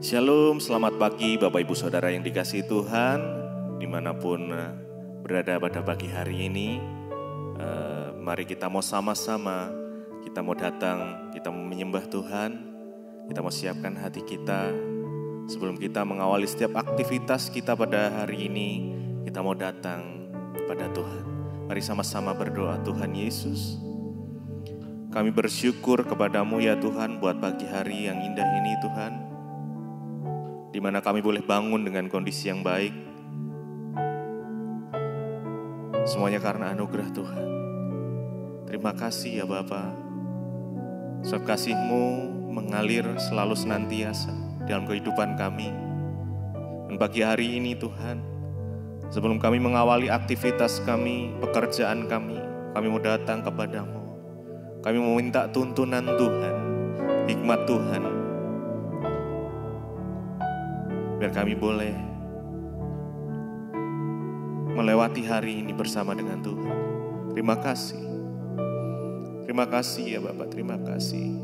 Shalom, selamat pagi Bapak Ibu Saudara yang dikasihi Tuhan, dimanapun berada pada pagi hari ini. Mari kita mau sama-sama, kita mau datang, kita mau menyembah Tuhan, kita mau siapkan hati kita. Sebelum kita mengawali setiap aktivitas kita pada hari ini, kita mau datang kepada Tuhan. Mari sama-sama berdoa. Tuhan Yesus, kami bersyukur kepadamu ya Tuhan buat pagi hari yang indah ini Tuhan, di mana kami boleh bangun dengan kondisi yang baik. Semuanya karena anugerah Tuhan. Terima kasih ya Bapa. Sebab kasih-Mu mengalir selalu senantiasa dalam kehidupan kami. Dan pagi hari ini Tuhan, sebelum kami mengawali aktivitas kami, pekerjaan kami mau datang kepadamu. Kami mau minta tuntunan Tuhan, hikmat Tuhan, biar kami boleh melewati hari ini bersama dengan Tuhan. Terima kasih. Terima kasih ya Bapak, terima kasih.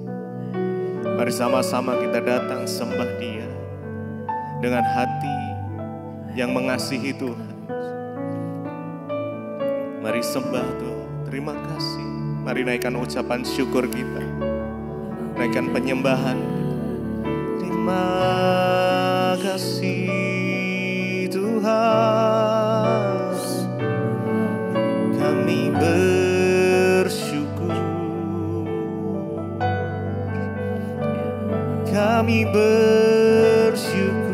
Mari sama-sama kita datang sembah Dia dengan hati yang mengasihi Tuhan. Mari sembah Tuhan, terima kasih. Mari naikkan ucapan syukur kita, naikkan penyembahan. Terima kasih Tuhan, kami bersyukur, kami bersyukur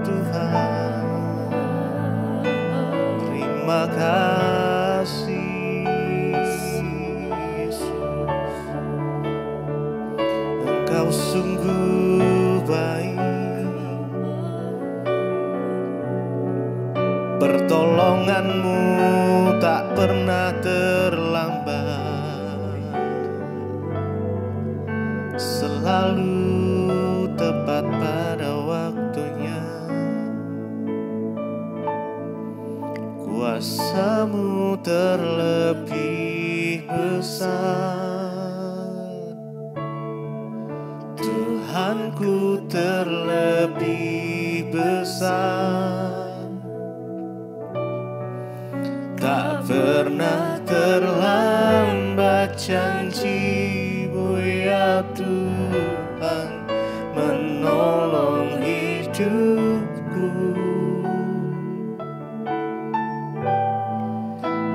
Tuhan. Terima kasih Yesus, Engkau sungguh baik. Pertolongan-Mu tak pernah terlambat, selalu tepat pada waktunya. Kuasa-Mu terlebih besar, Tuhanku terlebih besar. Tak pernah terlambat janji-Mu ya Tuhan, menolong hidupku.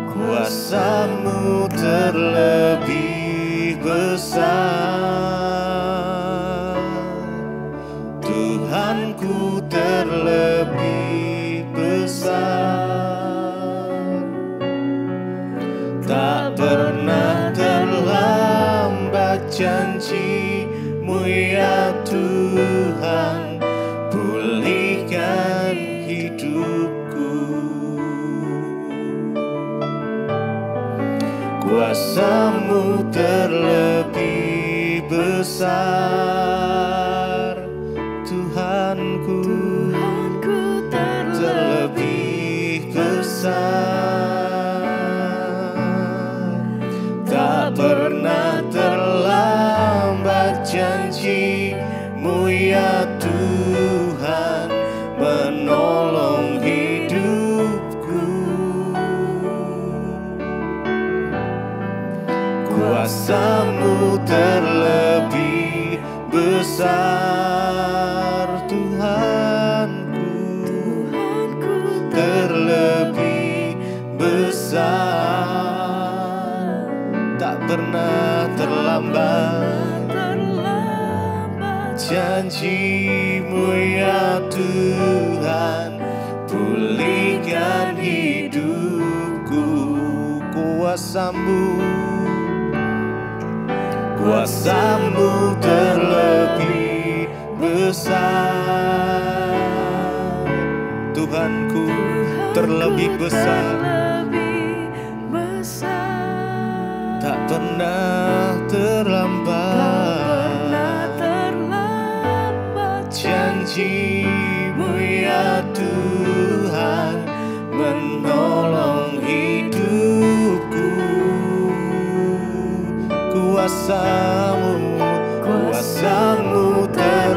Kuasa-Mu terlebih besar, Tuhanku terlebih besar. Tak pernah terlambat janji-Mu ya Tuhan, pulihkan hidupku. Kuasa-Mu terlebih besar, Tuhanku terlebih besar. Tak pernah terlambat janji-Mu ya Tuhan, menolong hidupku. Kuasa-Mu terlebih besar, Tuhanku terlebih besar. Tak pernah terlambat janji-Mu ya Tuhan, pulihkan hidupku. Kuasa-Mu terlebih besar, Tuhanku terlebih besar. Tak pernah terlambat janji-Mu ya Tuhan, menolong hidupku. Kuasa-Mu terlebih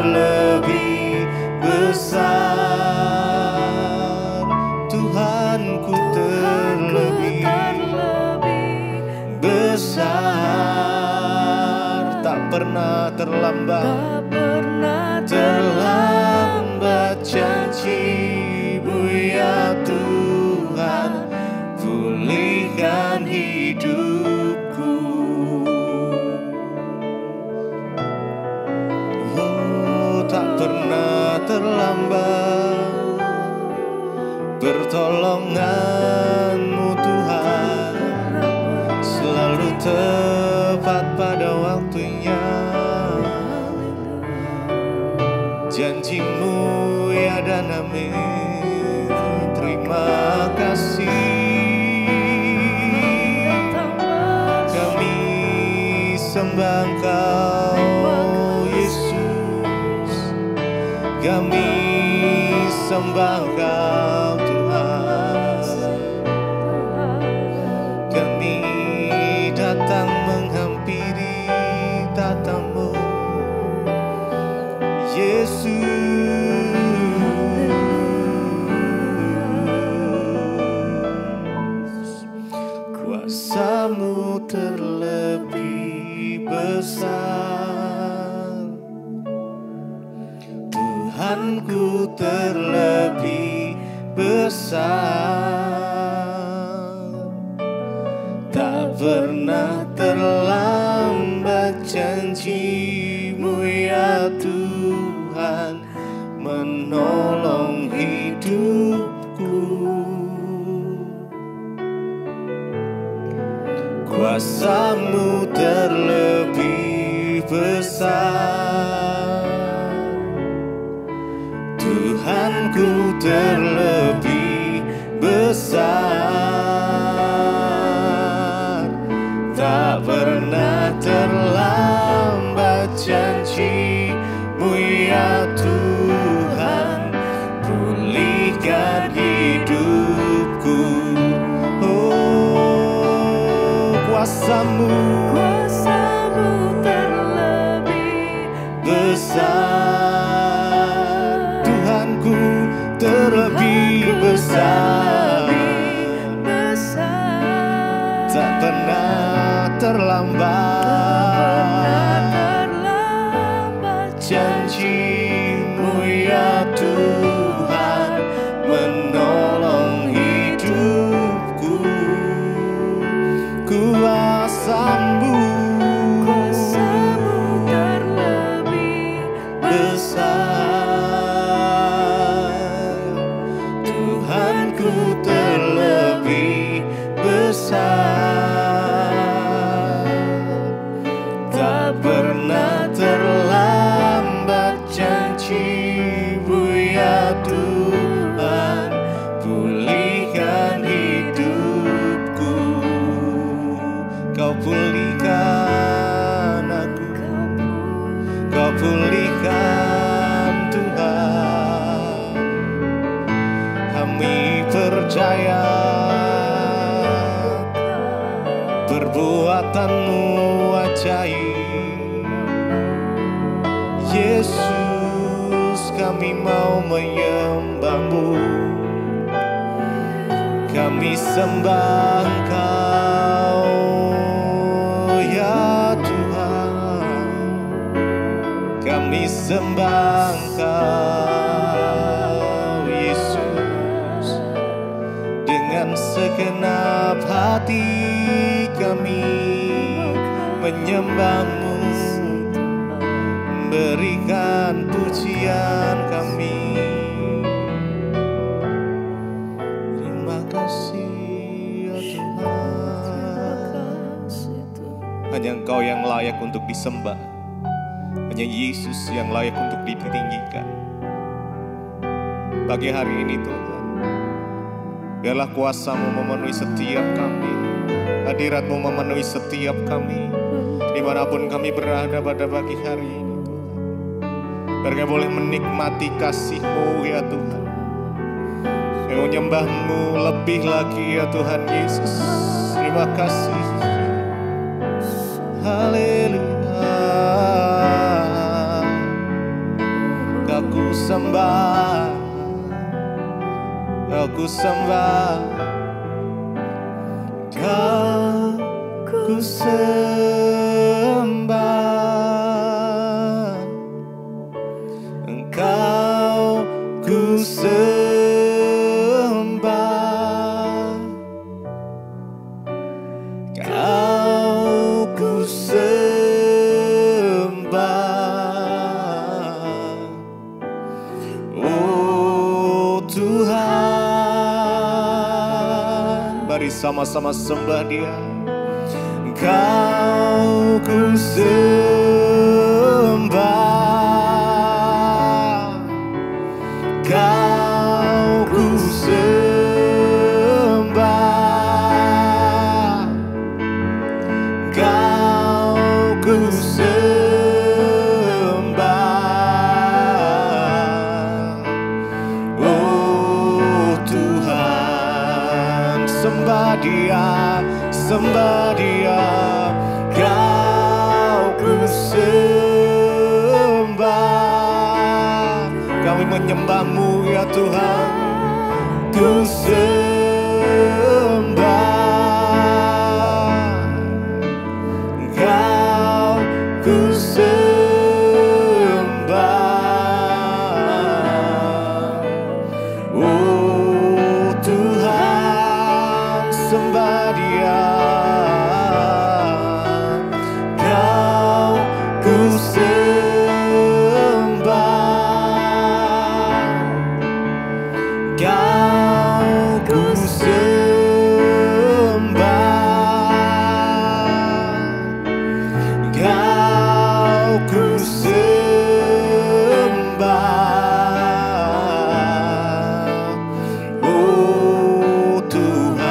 pernah terlambat. Tak pernah Terlambat janji-Mu ya Tuhan, pulihkan hidupku. Oh, tak pernah terlambat pertolongan-Mu Tuhan, selalu tepat pada waktunya. Janji-Mu ya dan amin. Terima kasih. Kami sembah Engkau Yesus, kami sembah Engkau Tuhan. Kami datang menghampiri tatamu Yesus. Kuasa-Mu terlebih besar, Tuhanku terlebih besar. Tak pernah terlambat janji-Mu ya Tuhan, menolong hidupku. Kuasa-Mu terlebih besar, Tuhanku terlebih besar. Tak pernah terlambat janji-Mu ya Tuhan, pulihkan hidupku. Oh, kuasa-Mu terlebih besar, Tuhanku terlebih besar. Tak pernah terlambat janji-Mu ya Tuhan, menolong hidupku. Kuasa-Mu terlebih besar, Tuhanku terlebih besar. Tak pernah terlambat janji-Mu ya Tuhan, pulihkan hidupku. Kau pulihkan aku, Kau pulihkan Tuhan. Kami percaya perbuatan-Mu ajaib. Yesus, kami mau menyembah-Mu, kami sembah Engkau ya Tuhan, kami sembah Engkau Yesus. Dengan segenap hati kami menyembah-Mu, berikan pujian kami. Terima kasih ya Tuhan. Hanya Engkau yang layak untuk disembah, hanya Yesus yang layak untuk ditinggikan. Pagi hari ini Tuhan, biarlah kuasa-Mu memenuhi setiap kami, hadirat-Mu memenuhi setiap kami, dimanapun kami berada pada pagi hari ini Tuhan. Biar kami boleh menikmati kasih-Mu ya Tuhan, menyembah-Mu lebih lagi ya Tuhan Yesus. Terima kasih. Haleluya. Aku sembah, aku sembah, aku sembah. sembah, Kau ku sembah, oh Tuhan. Mari sama-sama sembah Dia. Kau ku sembah, Kau ku sembah, Kau ku sembah, oh Tuhan. Sembah Dia, sembah Dia. Kau ku sembah, kami menyembah-Mu ya Tuhan. Ku sembah, Kau ku sembah, oh Tuhan. Sembah Dia. Kau ku sembah, Kau ku sembah, Kau ku sembah, oh Tuhan.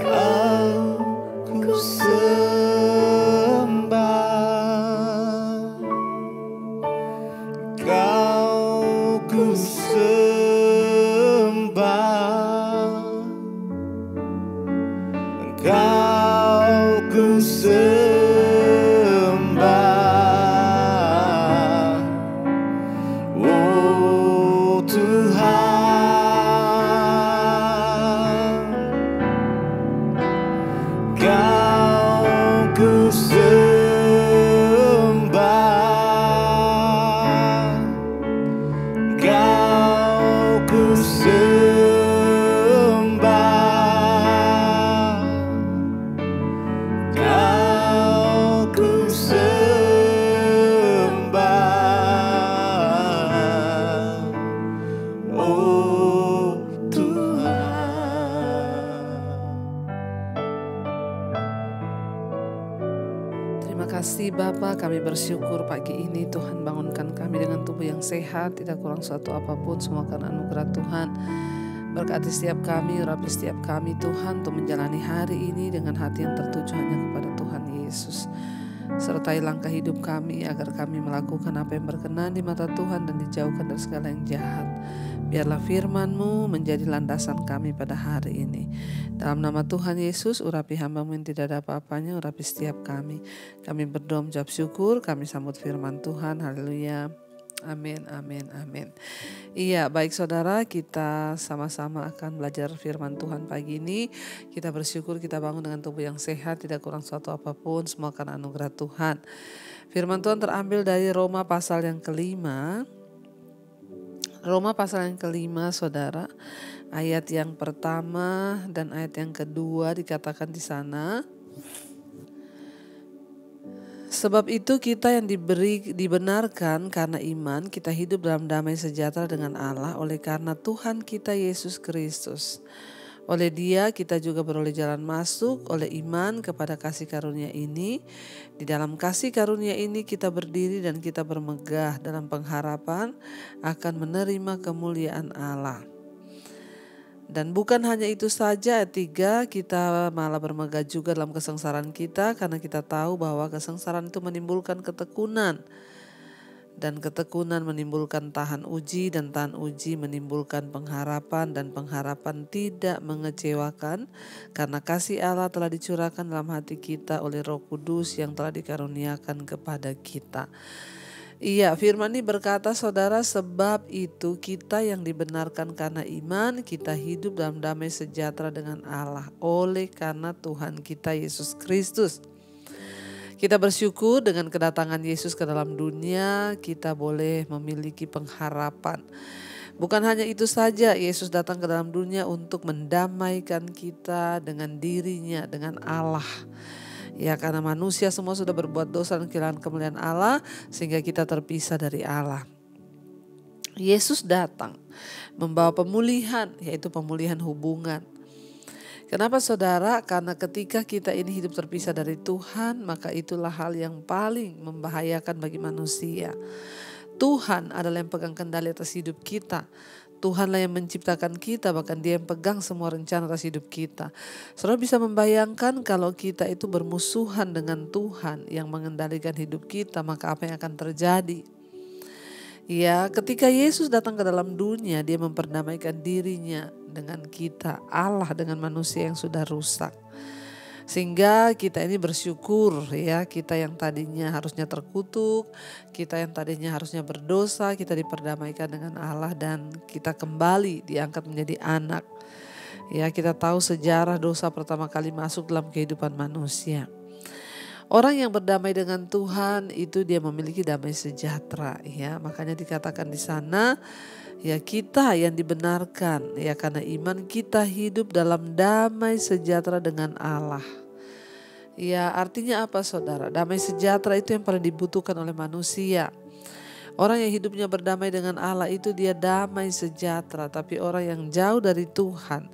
Kau ku sembah, Kau ku sembah, Kau ku sembah, oh Tuhan. Kau ku sembah, Kau ku sembah, Kau ku sembah, oh Tuhan. Terima kasih Bapa, kami bersyukur pagi ini Tuhan bangunkan kami dengan tubuh yang sehat, tidak kurang suatu apapun, semua karena anugerah Tuhan. Berkati setiap kami, urapi setiap kami Tuhan untuk menjalani hari ini dengan hati yang tertuju hanya kepada Tuhan Yesus. Sertai langkah hidup kami agar kami melakukan apa yang berkenan di mata Tuhan dan dijauhkan dari segala yang jahat. Biarlah firman-Mu menjadi landasan kami pada hari ini. Dalam nama Tuhan Yesus, urapi hamba-Mu yang tidak ada apa-apanya, urapi setiap kami. Kami berdoa mengucap syukur, kami sambut firman Tuhan. Haleluya. Amin, amin, amin. Iya, baik saudara, kita sama-sama akan belajar firman Tuhan pagi ini. Kita bersyukur kita bangun dengan tubuh yang sehat, tidak kurang suatu apapun, semua karena anugerah Tuhan. Firman Tuhan terambil dari Roma pasal yang kelima. Roma pasal yang kelima, saudara, ayat yang pertama dan ayat yang kedua dikatakan di sana. Sebab itu kita yang dibenarkan karena iman, kita hidup dalam damai sejahtera dengan Allah oleh karena Tuhan kita Yesus Kristus. Oleh Dia kita juga beroleh jalan masuk oleh iman kepada kasih karunia ini. Di dalam kasih karunia ini kita berdiri dan kita bermegah dalam pengharapan akan menerima kemuliaan Allah. Dan bukan hanya itu saja, ayat 3, kita malah bermegah juga dalam kesengsaraan kita karena kita tahu bahwa kesengsaraan itu menimbulkan ketekunan. Dan ketekunan menimbulkan tahan uji, dan tahan uji menimbulkan pengharapan, dan pengharapan tidak mengecewakan karena kasih Allah telah dicurahkan dalam hati kita oleh Roh Kudus yang telah dikaruniakan kepada kita. Iya, firman ini berkata, saudara, sebab itu kita yang dibenarkan karena iman, kita hidup dalam damai sejahtera dengan Allah oleh karena Tuhan kita Yesus Kristus. Kita bersyukur dengan kedatangan Yesus ke dalam dunia, kita boleh memiliki pengharapan. Bukan hanya itu saja, Yesus datang ke dalam dunia untuk mendamaikan kita dengan dirinya, dengan Allah. Ya, karena manusia semua sudah berbuat dosa dan kehilangan kemuliaan Allah, sehingga kita terpisah dari Allah. Yesus datang membawa pemulihan, yaitu pemulihan hubungan. Kenapa saudara? Karena ketika kita ini hidup terpisah dari Tuhan, maka itulah hal yang paling membahayakan bagi manusia. Tuhan adalah yang pegang kendali atas hidup kita. Tuhanlah yang menciptakan kita, bahkan Dia yang pegang semua rencana atas hidup kita. Saudara bisa membayangkan kalau kita itu bermusuhan dengan Tuhan yang mengendalikan hidup kita, maka apa yang akan terjadi? Ya, ketika Yesus datang ke dalam dunia, Dia memperdamaikan dirinya dengan kita, Allah dengan manusia yang sudah rusak. Sehingga kita ini bersyukur ya, kita yang tadinya harusnya terkutuk, kita yang tadinya harusnya berdosa, kita diperdamaikan dengan Allah dan kita kembali diangkat menjadi anak. Ya, kita tahu sejarah dosa pertama kali masuk dalam kehidupan manusia. Orang yang berdamai dengan Tuhan itu dia memiliki damai sejahtera ya. Makanya dikatakan di sana ya, kita yang dibenarkan ya karena iman kita hidup dalam damai sejahtera dengan Allah. Ya, artinya apa saudara? Damai sejahtera itu yang paling dibutuhkan oleh manusia. Orang yang hidupnya berdamai dengan Allah itu dia damai sejahtera. Tapi orang yang jauh dari Tuhan,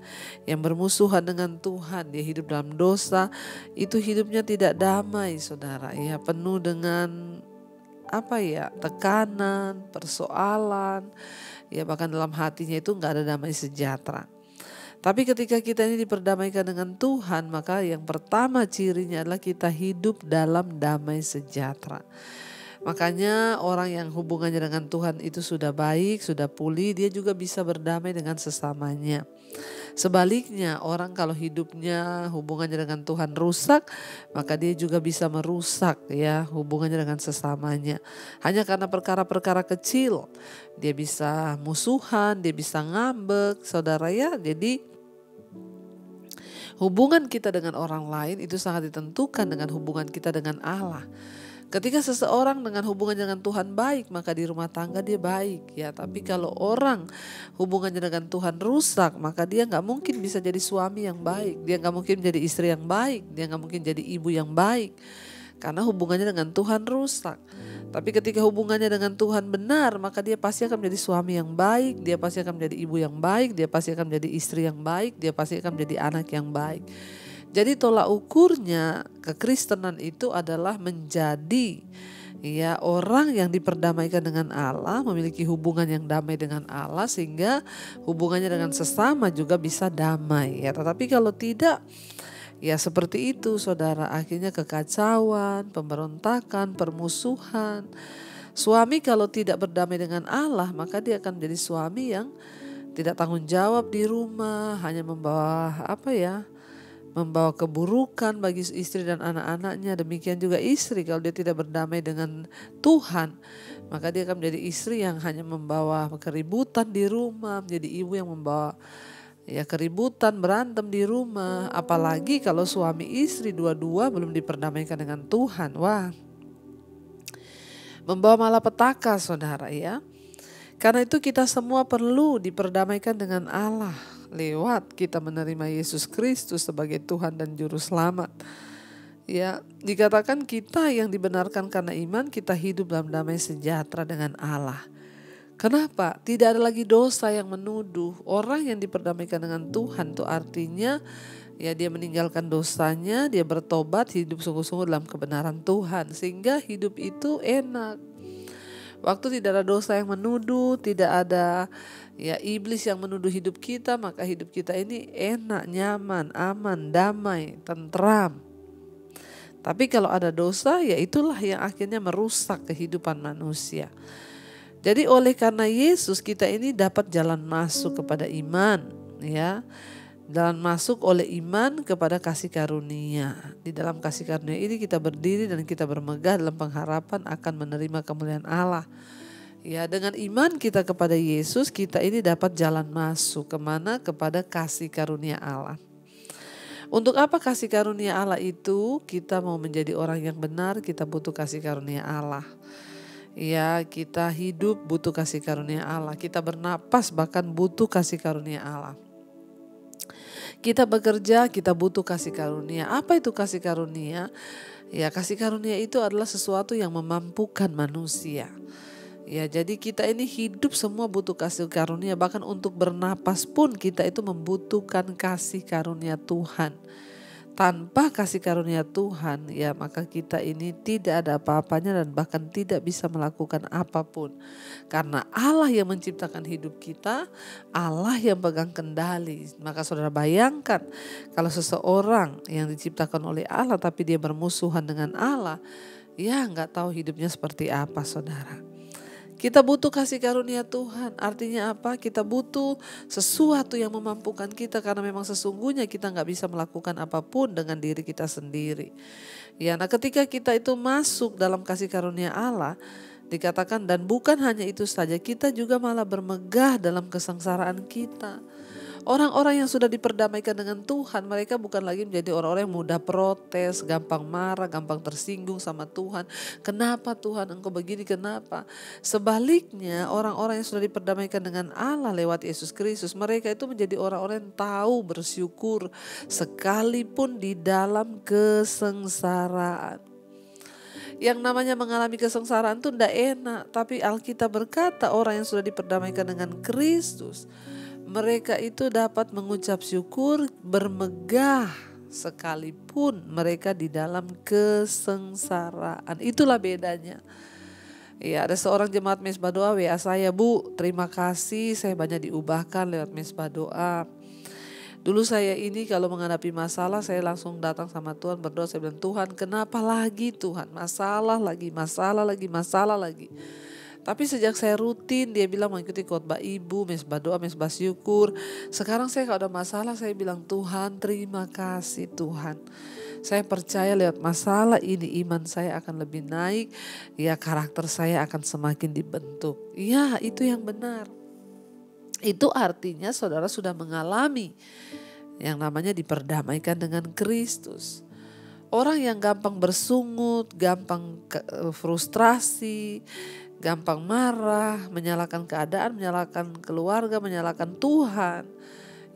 yang bermusuhan dengan Tuhan, dia hidup dalam dosa, itu hidupnya tidak damai saudara. Ya, penuh dengan tekanan, persoalan, ya bahkan dalam hatinya itu gak ada damai sejahtera. Tapi ketika kita ini diperdamaikan dengan Tuhan, maka yang pertama cirinya adalah kita hidup dalam damai sejahtera. Makanya orang yang hubungannya dengan Tuhan itu sudah baik, sudah pulih, dia juga bisa berdamai dengan sesamanya. Sebaliknya, orang kalau hidupnya hubungannya dengan Tuhan rusak, maka dia juga bisa merusak ya hubungannya dengan sesamanya. Hanya karena perkara-perkara kecil, dia bisa musuhan, dia bisa ngambek, saudara ya. Jadi hubungan kita dengan orang lain itu sangat ditentukan dengan hubungan kita dengan Allah. Ketika seseorang dengan hubungan dengan Tuhan baik, maka di rumah tangga dia baik ya. Tapi kalau orang hubungannya dengan Tuhan rusak, maka dia gak mungkin bisa jadi suami yang baik. Dia gak mungkin jadi istri yang baik. Dia gak mungkin jadi ibu yang baik. Karena hubungannya dengan Tuhan rusak. Tapi ketika hubungannya dengan Tuhan benar, maka dia pasti akan menjadi suami yang baik. Dia pasti akan menjadi ibu yang baik. Dia pasti akan menjadi istri yang baik. Dia pasti akan menjadi anak yang baik. Jadi tolak ukurnya kekristenan itu adalah menjadi ya orang yang diperdamaikan dengan Allah, memiliki hubungan yang damai dengan Allah sehingga hubungannya dengan sesama juga bisa damai ya. Tetapi kalau tidak ya seperti itu saudara, akhirnya kekacauan, pemberontakan, permusuhan. Suami kalau tidak berdamai dengan Allah, maka dia akan menjadi suami yang tidak tanggung jawab di rumah, hanya membawa membawa keburukan bagi istri dan anak-anaknya. Demikian juga istri kalau dia tidak berdamai dengan Tuhan, maka dia akan menjadi istri yang hanya membawa keributan di rumah, menjadi ibu yang membawa ya keributan, berantem di rumah. Apalagi kalau suami istri dua-dua belum diperdamaikan dengan Tuhan. Wah, membawa malapetaka saudara ya. Karena itu kita semua perlu diperdamaikan dengan Allah lewat kita menerima Yesus Kristus sebagai Tuhan dan Juru Selamat. Ya, dikatakan kita yang dibenarkan karena iman, kita hidup dalam damai sejahtera dengan Allah. Kenapa? Tidak ada lagi dosa yang menuduh. Orang yang diperdamaikan dengan Tuhan itu artinya ya dia meninggalkan dosanya, dia bertobat, hidup sungguh-sungguh dalam kebenaran Tuhan. Sehingga hidup itu enak. Waktu tidak ada dosa yang menuduh, tidak ada ya iblis yang menuduh hidup kita, maka hidup kita ini enak, nyaman, aman, damai, tentram. Tapi kalau ada dosa, ya itulah yang akhirnya merusak kehidupan manusia. Jadi oleh karena Yesus kita ini dapat jalan masuk kepada iman, ya. Jalan masuk oleh iman kepada kasih karunia. Di dalam kasih karunia ini kita berdiri dan kita bermegah dalam pengharapan akan menerima kemuliaan Allah. Ya, dengan iman kita kepada Yesus, kita ini dapat jalan masuk kemana? Kepada kasih karunia Allah. Untuk apa kasih karunia Allah itu? Kita mau menjadi orang yang benar, kita butuh kasih karunia Allah. Ya, kita hidup butuh kasih karunia Allah. Kita bernapas bahkan butuh kasih karunia Allah. Kita bekerja, kita butuh kasih karunia. Apa itu kasih karunia? Ya, kasih karunia itu adalah sesuatu yang memampukan manusia. Ya, jadi kita ini hidup semua butuh kasih karunia. Bahkan untuk bernapas pun kita itu membutuhkan kasih karunia Tuhan. Tanpa kasih karunia Tuhan, ya maka kita ini tidak ada apa-apanya dan bahkan tidak bisa melakukan apapun. Karena Allah yang menciptakan hidup kita, Allah yang pegang kendali. Maka saudara bayangkan kalau seseorang yang diciptakan oleh Allah tapi dia bermusuhan dengan Allah, ya nggak tahu hidupnya seperti apa saudara. Kita butuh kasih karunia Tuhan. Artinya apa? Kita butuh sesuatu yang memampukan kita karena memang sesungguhnya kita nggak bisa melakukan apapun dengan diri kita sendiri. Ya, nah ketika kita itu masuk dalam kasih karunia Allah, dikatakan dan bukan hanya itu saja, kita juga malah bermegah dalam kesengsaraan kita. Orang-orang yang sudah diperdamaikan dengan Tuhan, mereka bukan lagi menjadi orang-orang yang mudah protes, gampang marah, gampang tersinggung sama Tuhan. Kenapa Tuhan engkau begini, kenapa? Sebaliknya orang-orang yang sudah diperdamaikan dengan Allah lewat Yesus Kristus, mereka itu menjadi orang-orang yang tahu bersyukur sekalipun di dalam kesengsaraan. Yang namanya mengalami kesengsaraan itu tidak enak, tapi Alkitab berkata orang yang sudah diperdamaikan dengan Kristus, mereka itu dapat mengucap syukur, bermegah sekalipun mereka di dalam kesengsaraan. Itulah bedanya. Ya, ada seorang jemaat mesbah doa WA saya, Bu, terima kasih saya banyak diubahkan lewat mesbah doa. Dulu saya ini kalau menghadapi masalah saya langsung datang sama Tuhan berdoa, saya bilang Tuhan kenapa lagi Tuhan, masalah lagi, masalah lagi, masalah lagi. Tapi sejak saya rutin dia bilang mengikuti khotbah ibu, mesbah doa, mesbah syukur. Sekarang saya kalau ada masalah saya bilang Tuhan terima kasih Tuhan. Saya percaya lewat masalah ini iman saya akan lebih naik. Ya karakter saya akan semakin dibentuk. Ya itu yang benar. Itu artinya saudara sudah mengalami yang namanya diperdamaikan dengan Kristus. Orang yang gampang bersungut, gampang frustrasi, gampang marah, menyalahkan keadaan, menyalahkan keluarga, menyalahkan Tuhan.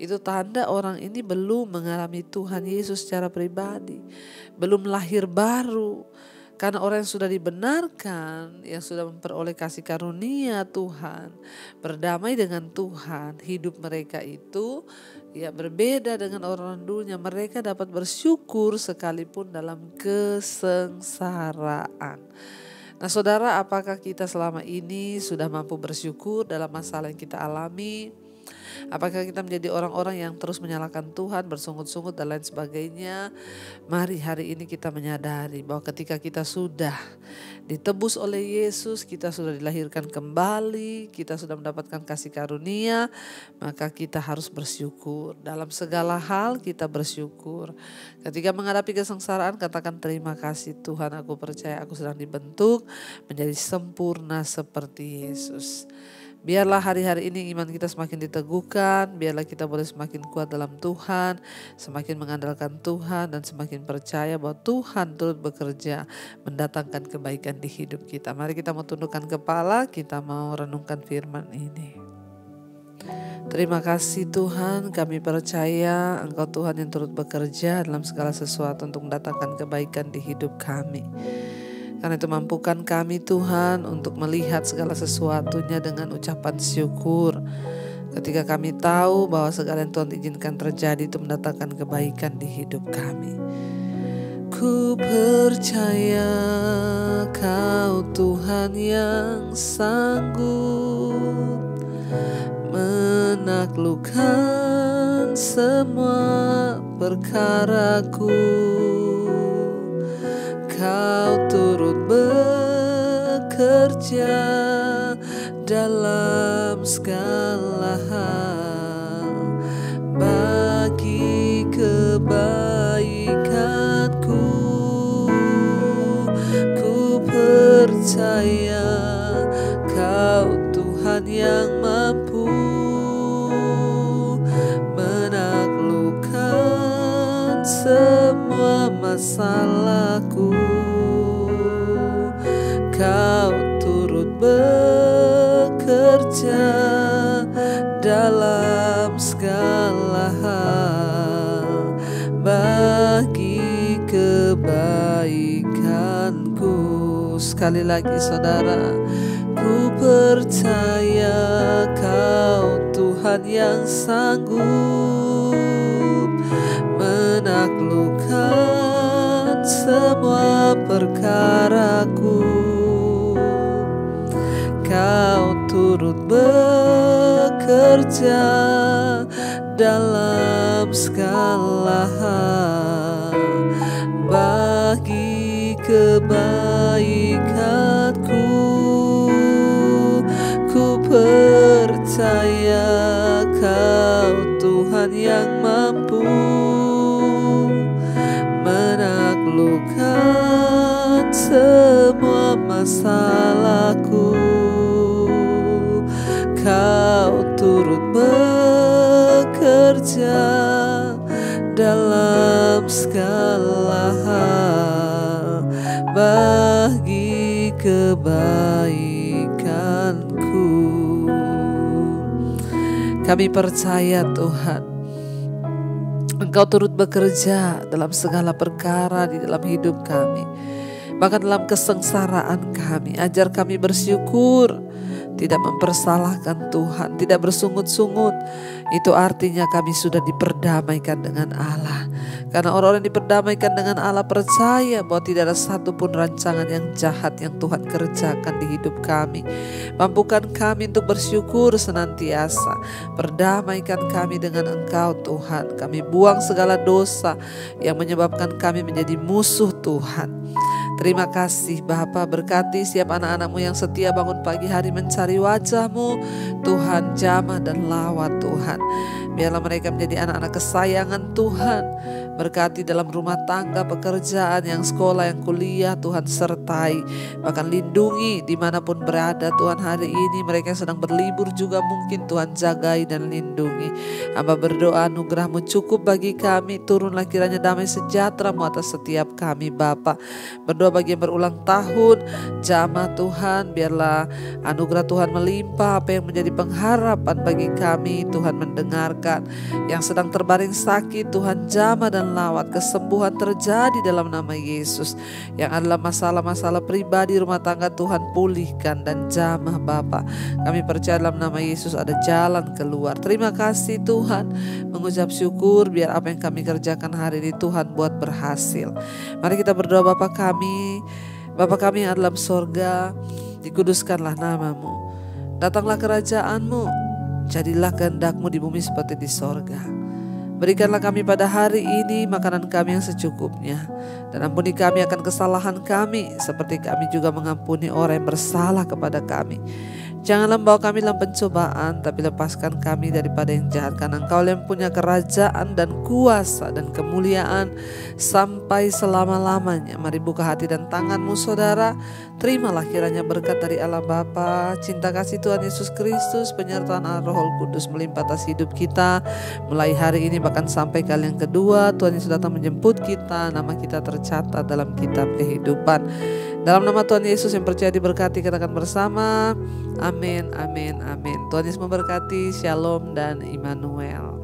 Itu tanda orang ini belum mengalami Tuhan Yesus secara pribadi. Belum lahir baru. Karena orang yang sudah dibenarkan, yang sudah memperoleh kasih karunia Tuhan, berdamai dengan Tuhan, hidup mereka itu ya berbeda dengan orang dulunya. Mereka dapat bersyukur sekalipun dalam kesengsaraan. Nah saudara, apakah kita selama ini sudah mampu bersyukur dalam masalah yang kita alami? Apakah kita menjadi orang-orang yang terus menyalahkan Tuhan, bersungut-sungut dan lain sebagainya? Mari hari ini kita menyadari bahwa ketika kita sudah ditebus oleh Yesus, kita sudah dilahirkan kembali, kita sudah mendapatkan kasih karunia, maka kita harus bersyukur. Dalam segala hal kita bersyukur. Ketika menghadapi kesengsaraan katakan terima kasih Tuhan, aku percaya aku sedang dibentuk menjadi sempurna seperti Yesus. Biarlah hari-hari ini iman kita semakin diteguhkan, biarlah kita boleh semakin kuat dalam Tuhan, semakin mengandalkan Tuhan dan semakin percaya bahwa Tuhan turut bekerja mendatangkan kebaikan di hidup kita. Mari kita mau tundukkan kepala, kita mau renungkan firman ini. Terima kasih Tuhan, kami percaya Engkau Tuhan yang turut bekerja dalam segala sesuatu untuk mendatangkan kebaikan di hidup kami. Karena itu mampukan kami Tuhan untuk melihat segala sesuatunya dengan ucapan syukur. Ketika kami tahu bahwa segala yang Tuhan izinkan terjadi itu mendatangkan kebaikan di hidup kami. Ku percaya Kau Tuhan yang sanggup menaklukkan semua perkaraku. Kau turut bekerja dalam segala hal bagi kebaikanku. Ku percaya Kau Tuhan yang mampu menaklukkan masalahku. Kau turut bekerja dalam segala hal bagi kebaikanku. Sekali lagi saudara, ku percaya Kau Tuhan yang sanggup menaklukkan semua perkaraku. Kau turut bekerja dalam segala hal bagi kebaikanku. Ku percaya Kau Tuhan yang mampu menaklukkan semua masalahku. Kau turut bekerja dalam segala hal bagi kebaikanku. Kami percaya Tuhan, Engkau turut bekerja dalam segala perkara di dalam hidup kami. Bahkan dalam kesengsaraan kami, ajar kami bersyukur, tidak mempersalahkan Tuhan, tidak bersungut-sungut. Itu artinya kami sudah diperdamaikan dengan Allah. Karena orang-orang yang diperdamaikan dengan Allah percaya bahwa tidak ada satupun rancangan yang jahat yang Tuhan kerjakan di hidup kami. Mampukan kami untuk bersyukur senantiasa. Perdamaikan kami dengan Engkau Tuhan. Kami buang segala dosa yang menyebabkan kami menjadi musuh Tuhan. Terima kasih Bapa, berkati setiap anak-anak-Mu yang setia bangun pagi hari mencari wajah-Mu. Tuhan, jamah dan lawat Tuhan. Biarlah mereka menjadi anak-anak kesayangan Tuhan. Berkati dalam rumah tangga, pekerjaan, yang sekolah, yang kuliah, Tuhan sertai. Bahkan lindungi dimanapun berada Tuhan hari ini. Mereka yang sedang berlibur juga mungkin Tuhan jagai dan lindungi. Hamba berdoa anugerah-Mu cukup bagi kami. Turunlah kiranya damai sejahtera-Mu atas setiap kami Bapa. Berdoa bagi yang berulang tahun, jamah Tuhan, biarlah anugerah Tuhan melimpah. Apa yang menjadi pengharapan bagi kami Tuhan mendengarkan. Yang sedang terbaring sakit Tuhan jamah dan lawat, kesembuhan terjadi dalam nama Yesus. Yang adalah masalah-masalah pribadi rumah tangga Tuhan pulihkan dan jamah Bapa. Kami percaya dalam nama Yesus ada jalan keluar. Terima kasih Tuhan, mengucap syukur biar apa yang kami kerjakan hari ini Tuhan buat berhasil. Mari kita berdoa. Bapa kami yang ada dalam sorga, dikuduskanlah nama-Mu, datanglah kerajaan-Mu, jadilah kehendak-Mu di bumi seperti di sorga. Berikanlah kami pada hari ini makanan kami yang secukupnya, dan ampuni kami akan kesalahan kami, seperti kami juga mengampuni orang yang bersalah kepada kami. Janganlah membawa kami dalam pencobaan, tapi lepaskan kami daripada yang jahat. Karena Engkau yang punya kerajaan dan kuasa dan kemuliaan sampai selama-lamanya. Mari buka hati dan tangan-Mu saudara. Terimalah kiranya berkat dari Allah Bapa, cinta kasih Tuhan Yesus Kristus, penyertaan Allah Roh Kudus melimpah atas hidup kita. Mulai hari ini bahkan sampai kali yang kedua Tuhan Yesus datang menjemput kita. Nama kita tercatat dalam kitab kehidupan. Dalam nama Tuhan Yesus yang percaya diberkati, katakan bersama, amin, amin, amin. Tuhan Yesus memberkati, shalom dan Immanuel.